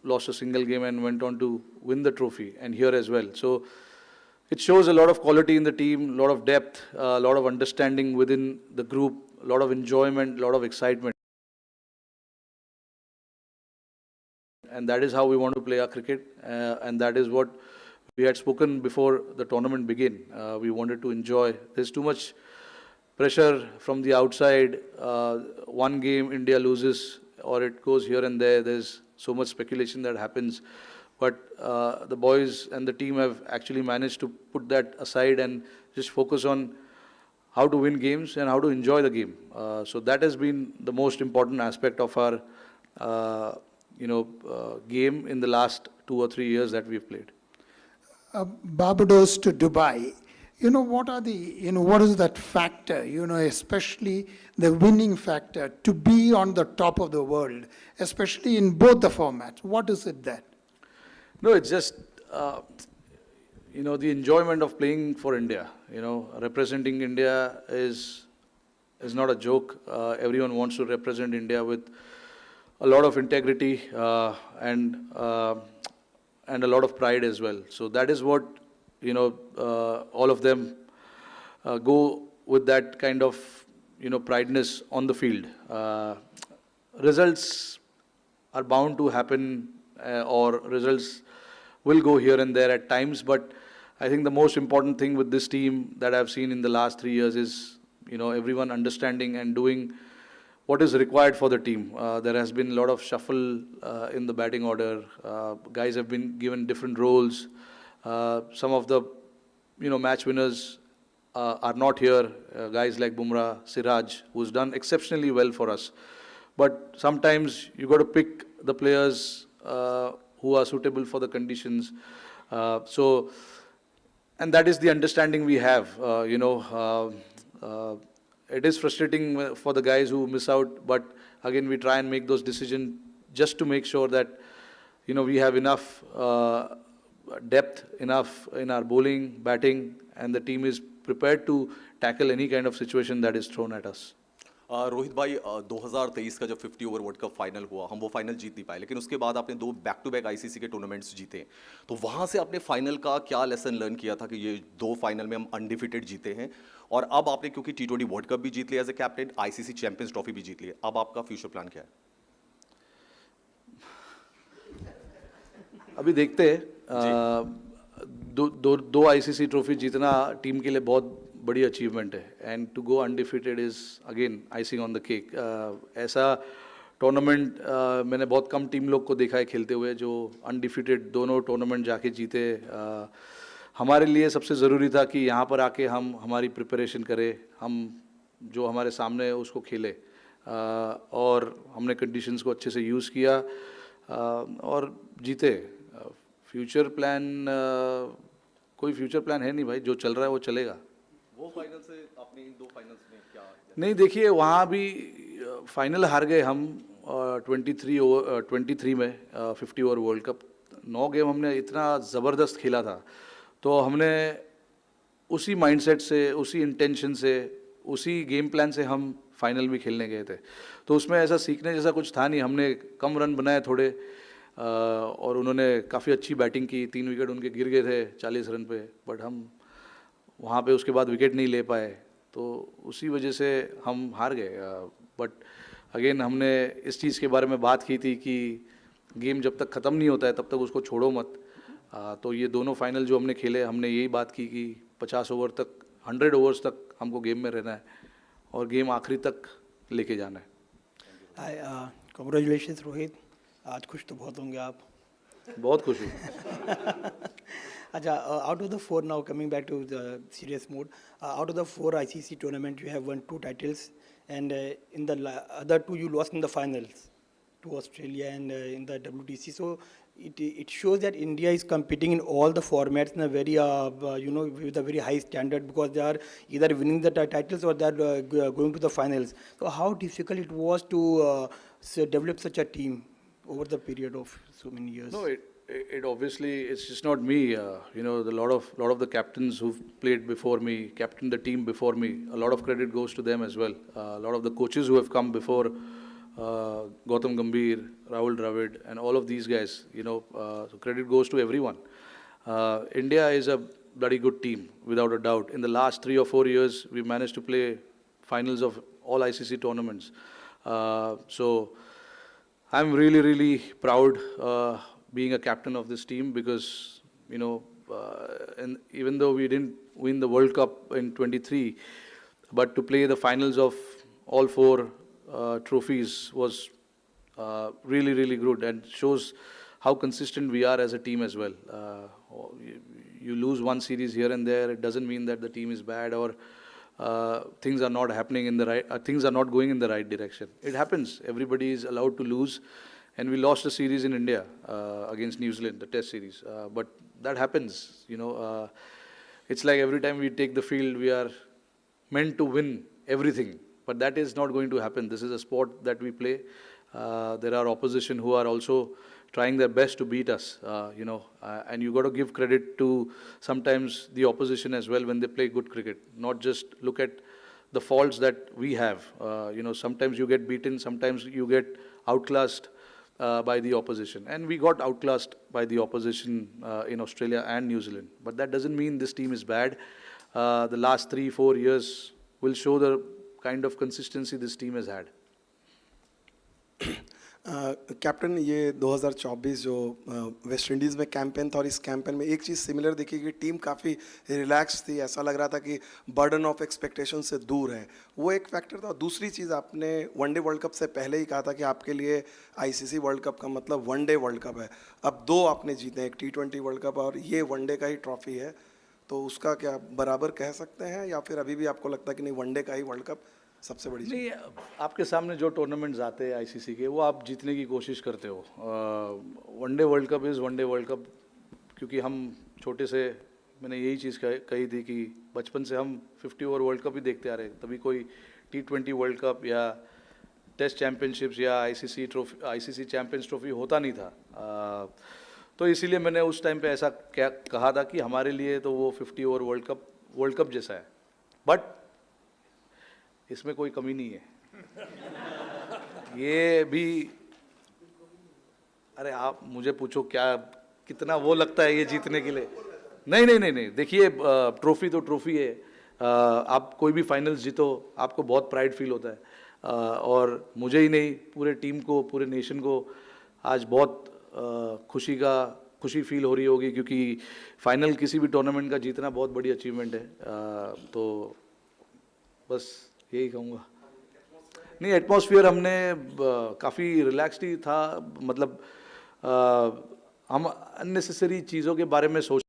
lost a single game and went on to win the trophy, and here as well. So it shows a lot of quality in the team, a lot of depth, a lot of understanding within the group, a lot of enjoyment, a lot of excitement. And that is how we want to play our cricket, and that is what we had spoken before the tournament began. We wanted to enjoy. There's too much pressure from the outside. One game India loses or it goes here and there. There's so much speculation that happens. But the boys and the team have actually managed to put that aside and just focus on how to win games and how to enjoy the game. So that has been the most important aspect of our game in the last 2 or 3 years that we've played. Barbados to Dubai. What is that factor, especially the winning factor to be on the top of the world, especially in both the formats? What is it then? No, it's just, the enjoyment of playing for India. Representing India is not a joke. Everyone wants to represent India with a lot of integrity and a lot of pride as well. So that is what, all of them go with that kind of, prideness on the field. Results are bound to happen or results will go here and there at times, but I think the most important thing with this team that I've seen in the last 3 years is, everyone understanding and doing what is required for the team. There has been a lot of shuffle in the batting order. Guys have been given different roles. Some of the, match winners are not here. Guys like Bumrah, Siraj, who's done exceptionally well for us. But sometimes you got to pick the players who are suitable for the conditions. And that is the understanding we have. It is frustrating for the guys who miss out, but again, we try and make those decisions just to make sure that, we have enough depth, enough in our bowling, batting, and the team is prepared to tackle any kind of situation that is thrown at us. Rohit भाई 2023 का जब 50 over world cup final हुआ, हम वो final जीत नहीं पाए, लेकिन उसके बाद आपने 2 बैक टू बैक आईसीसी के टूर्नामेंट्स जीते, तो वहाँ से आपने फाइनल का क्या लेसन लर्न किया था कि ये 2 फाइनल में हम अनडिफिटेड जीते हैं, और अब आपने क्योंकि T20 वर्ल्ड कप भी जीत लिया as a captain, ICC champions trophy भी जीत ली, अब आपका फ्यूचर प्लान क्या है? अभी देखते हैं, दो आईसीसी ट्रॉफी जीतना टीम के लिए बहुत बड़ी अचीवमेंट है, and to go undefeated is again icing on the cake. ऐसा टूर्नामेंट मैंने बहुत कम टीम लोग को देखा है खेलते हुए जो अनडिफिटेड दोनों टूर्नामेंट जाके जीते. हमारे लिए सबसे ज़रूरी था कि यहाँ पर आके हम हमारी प्रिपरेशन करें, हम जो हमारे सामने है उसको खेले, और हमने कंडीशंस को अच्छे से यूज़ किया और जीते. फ्यूचर प्लान कोई फ्यूचर प्लान है नहीं भाई, जो चल रहा है वो चलेगा. वो फाइनल से आपने इन 2 फाइनल्स में क्या? नहीं, देखिए वहाँ भी फाइनल हार गए हम 23 में 50 ओवर वर्ल्ड कप. 9 गेम हमने इतना ज़बरदस्त खेला था, तो हमने उसी माइंडसेट से, उसी इंटेंशन से, उसी गेम प्लान से हम फाइनल भी खेलने गए थे. तो उसमें ऐसा सीखने जैसा कुछ था नहीं. हमने कम रन बनाए थोड़े, और उन्होंने काफ़ी अच्छी बैटिंग की. 3 विकेट उनके गिर गए थे 40 रन पे, बट हम वहाँ पे उसके बाद विकेट नहीं ले पाए, तो उसी वजह से हम हार गए. बट अगेन हमने इस चीज़ के बारे में बात की थी कि गेम जब तक ख़त्म नहीं होता है तब तक उसको छोड़ो मत. तो ये दोनों फाइनल जो हमने खेले, हमने यही बात की कि 50 ओवर तक, 100 ओवर्स तक हमको गेम में रहना है और गेम आखिरी तक लेके जाना है. कांग्रेचुलेशंस रोहित, आज खुश तो बहुत होंगे आप. बहुत खुश हूँ. अच्छा, out of the 4 now, coming back to the serious mode, out of the 4 ICC tournaments, you have won 2 titles, and in the other 2 you lost in the finals to Australia and in the WTC. So it shows that India is competing in all the formats in a very with a very high standard, because they are either winning the titles or they are going to the finals. So how difficult it was to develop such a team over the period of so many years? No, it obviously, it's just not me. The lot of the captains who've played before me, captained the team before me, a lot of credit goes to them as well. A lot of the coaches who have come before Gautam Gambhir, Rahul Dravid, and all of these guys. So credit goes to everyone. India is a bloody good team, without a doubt. In the last 3 or 4 years, we managed to play finals of all ICC tournaments. So I'm really, really proud being a captain of this team because, and even though we didn't win the World Cup in 23, but to play the finals of all 4 trophies was really, really good and shows how consistent we are as a team as well. You lose one series here and there, it doesn't mean that the team is bad or things are not happening in the right, things are not going in the right direction. It happens. Everybody is allowed to lose, and we lost a series in India against New Zealand, the Test series. But that happens. It's like every time we take the field, we are meant to win everything. But that is not going to happen. This is a sport that we play. There are opposition who are also trying their best to beat us, and you got to give credit to sometimes the opposition as well when they play good cricket, not just look at the faults that we have. Sometimes you get beaten, sometimes you get outclassed by the opposition. And we got outclassed by the opposition in Australia and New Zealand. But that doesn't mean this team is bad. The last 3-4 years will show the kind of consistency this team has had. Captain ये 2024 जो West Indies में campaign था और इस campaign में एक चीज़ similar देखी कि टीम काफ़ी रिलैक्स थी, ऐसा लग रहा था कि बर्डन ऑफ एक्सपेक्टेशन से दूर है, वो एक फैक्टर था। दूसरी चीज़, आपने वनडे वर्ल्ड कप से पहले ही कहा था कि आपके लिए आईसीसी वर्ल्ड कप का मतलब वनडे वर्ल्ड कप है। अब 2 आपने जीते, एक T20 वर्ल्ड कप और ये वनडे का ही ट्रॉफी है, तो उसका क्या बराबर कह सकते हैं या फिर अभी भी आपको लगता है कि नहीं वनडे का ही वर्ल्ड कप सबसे बड़ी चीज़? नहीं, आपके सामने जो टूर्नामेंट्स आते हैं आईसीसी के, वो आप जीतने की कोशिश करते हो। One day world cup is one day world cup, क्योंकि हम छोटे से, मैंने यही चीज़ कही थी कि बचपन से हम 50 ओवर वर्ल्ड कप ही देखते आ रहे हैं। तभी कोई T20 वर्ल्ड कप या टेस्ट चैम्पियनशिप्स या आईसीसी चैम्पियंस ट्रॉफी होता नहीं था। तो इसीलिए मैंने उस टाइम पे ऐसा कहा था कि हमारे लिए तो वो 50 ओवर वर्ल्ड कप जैसा है, बट इसमें कोई कमी नहीं है। ये भी, अरे आप मुझे पूछो क्या कितना वो लगता है ये जीतने के लिए। नहीं, देखिए ट्रॉफी तो ट्रॉफी है। आप कोई भी फाइनल्स जीतो, आपको बहुत प्राइड फील होता है, और मुझे ही नहीं, पूरे टीम को, पूरे नेशन को आज बहुत खुशी फील हो रही होगी, क्योंकि फाइनल किसी भी टूर्नामेंट का जीतना बहुत बड़ी अचीवमेंट है। तो बस यही कहूँगा। नहीं, एटमॉस्फेयर हमने काफ़ी रिलैक्स्ड ही था, मतलब हम अननेसेसरी चीज़ों के बारे में सोच